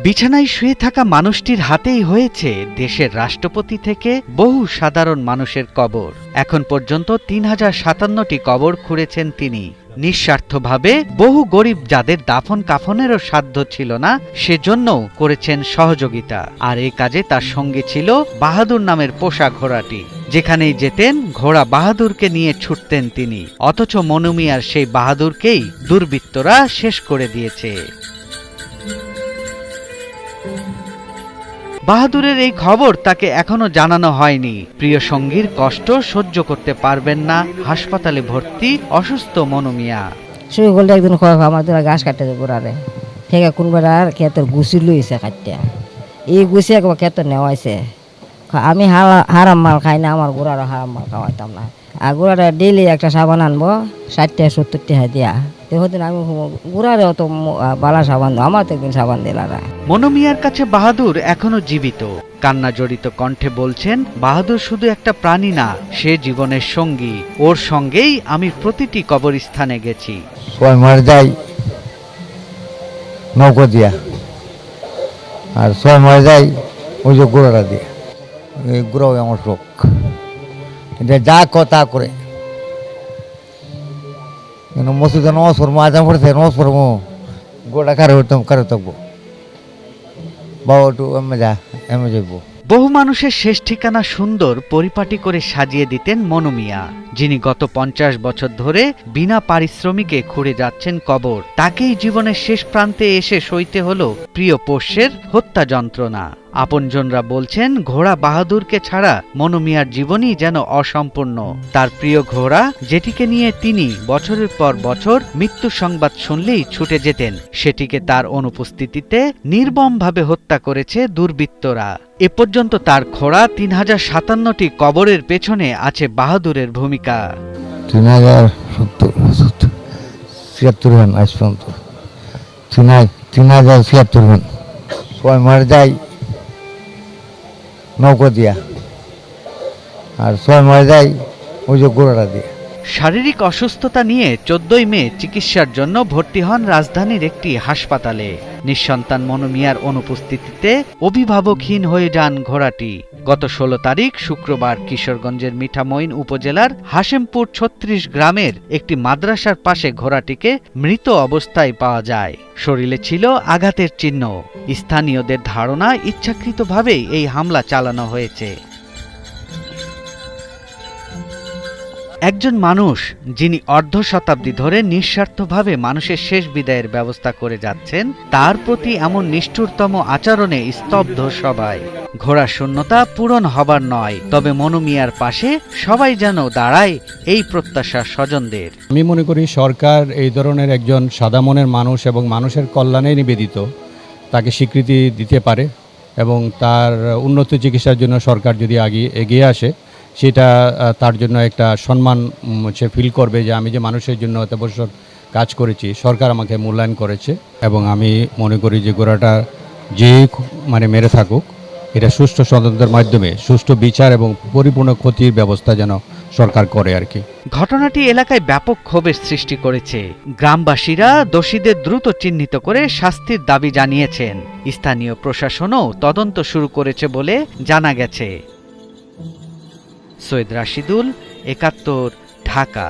বিছানায় শুয়ে থাকা মানুষটির হাতেই হয়েছে দেশের রাষ্ট্রপতি থেকে বহু সাধারণ মানুষের কবর। এখন পর্যন্ত ৩০৫৭টি কবর খুঁড়েছেন তিনি। নিঃস্বার্থভাবে বহু গরিব যাদের দাফন কাফনেরও সাধ্য ছিল না সেজন্যও করেছেন সহযোগিতা। আর এই কাজে তার সঙ্গে ছিল বাহাদুর নামের পোষা ঘোড়াটি। যেখানেই যেতেন ঘোড়া বাহাদুরকে নিয়ে ছুটতেন তিনি। অথচ মনু মিয়ার সেই বাহাদুরকেই দুর্বৃত্তরা শেষ করে দিয়েছে। বাহাদুরের এই খবর তাকে এখনো জানানো হয়নি। প্রিয় সঙ্গীর কষ্ট সহ্য করতে পারবেন না হাসপাতালে ভর্তি অসুস্থ মনু মিয়া। শুয়ে গেলে একদিন আমাদের ঘাস কাটতে ঘোরারে ঠিক কোনবার আর ক্ষেতের গুছি লইছে কাটতে এই গুছি একবার ক্ষেত নেওয়াইছে। আমি হারাম মাল খাই না, আমার গোড়ারও হারাম মাল খাওয়াইতাম না। আর গোড়াটা ডেইলি একটা সাবান আনবো ৬০-৭০ টাকা দিয়া। দেখুন আমি গোড়ারে অত বালা সাবান আমার তো একদিন সাবান দিলারা। মনু মিয়ার কাছে বাহাদুর এখনো জীবিত। কান্না জড়িত কণ্ঠে বলছেন, বাহাদুর শুধু একটা প্রাণী না, সে জীবনের সঙ্গী। ওর সঙ্গেই আমি প্রতিটি কবরস্থানে গেছি। মার যাই নৌকো দিয়া আর ৬ মার যাই ওই যে গোড়াটা দিয়ে। গোড়াও আমার শোক, এটা যা কথা করে মসজিদে নমাজ পড়বো, আজান পড়ছে নমাজ পড়বো, গোড়া কারে হইতাম কারে থাকবো বাবা একটু এমে যা এমে যাইবো। বহু মানুষের শেষ ঠিকানা সুন্দর পরিপাটি করে সাজিয়ে দিতেন মনু মিয়া, যিনি গত ৫০ বছর ধরে বিনা পারিশ্রমিকে খুঁড়ে যাচ্ছেন কবর। তাকেই জীবনের শেষ প্রান্তে এসে সইতে হলো প্রিয় পোষ্যের হত্যা যন্ত্রণা। আপনজনরা বলছেন, ঘোড়া বাহাদুরকে ছাড়া মনু মিয়ার জীবনই যেন অসম্পূর্ণ। তার প্রিয় ঘোড়া, যেটিকে নিয়ে তিনি বছরের পর বছর মৃত্যু সংবাদ শুনলেই ছুটে যেতেন, সেটিকে তার অনুপস্থিতিতে নির্মমভাবে হত্যা করেছে দুর্বৃত্তরা। এ পর্যন্ত তার খোঁড়া ৩০৫৭টি কবরের পেছনে আছে বাহাদুরের ভূমিকা। ৩০৭৬ রান আজ পর্যন্ত, ৩০৭৬ রান। ৬ মার যাই নৌকো দিয়া আর ৬ মার যাই ওই যে গোড়াটা দিয়ে। শারীরিক অসুস্থতা নিয়ে ১৪ই মে চিকিৎসার জন্য ভর্তি হন রাজধানীর একটি হাসপাতালে। নিঃসন্তান মনু মিয়ার অনুপস্থিতিতে অভিভাবকহীন হয়ে যান ঘোড়াটি। গত ১৬ তারিখ শুক্রবার কিশোরগঞ্জের মিঠামইন উপজেলার হাশেমপুর ৩৬ গ্রামের একটি মাদ্রাসার পাশে ঘোড়াটিকে মৃত অবস্থায় পাওয়া যায়। শরীরে ছিল আঘাতের চিহ্ন। স্থানীয়দের ধারণা, ইচ্ছাকৃতভাবেই এই হামলা চালানো হয়েছে। একজন মানুষ যিনি অর্ধ শতাব্দী ধরে নিঃস্বার্থভাবে মানুষের শেষ বিদায়ের ব্যবস্থা করে যাচ্ছেন, তার প্রতি এমন নিষ্ঠুরতম আচরণে স্তব্ধ সবাই। ঘোড়া শূন্যতা পূরণ হবার নয়, তবে মনু মিয়ার পাশে সবাই যেন দাঁড়ায়, এই প্রত্যাশা স্বজনদের। আমি মনে করি সরকার এই ধরনের একজন সাদা মনের মানুষ এবং মানুষের কল্যাণে নিবেদিত তাকে স্বীকৃতি দিতে পারে এবং তার উন্নত চিকিৎসার জন্য সরকার যদি এগিয়ে আসে, সেটা তার জন্য একটা সম্মান সে ফিল করবে যে আমি যে মানুষের জন্য এত বছর কাজ করেছি, সরকার আমাকে মূল্যায়ন করেছে। এবং আমি মনে করি যে গোড়াটা যে মেরে থাকুক, এটা সুষ্ঠু তদন্তের মাধ্যমে সুষ্ঠু বিচার এবং পরিপূর্ণ ক্ষতির ব্যবস্থা যেন সরকার করে আর কি। ঘটনাটি এলাকায় ব্যাপক ক্ষোভের সৃষ্টি করেছে। গ্রামবাসীরা দোষীদের দ্রুত চিহ্নিত করে শাস্তির দাবি জানিয়েছেন। স্থানীয় প্রশাসনও তদন্ত শুরু করেছে বলে জানা গেছে। সৈয়দ রাশিদুল, ৭১, ঢাকা।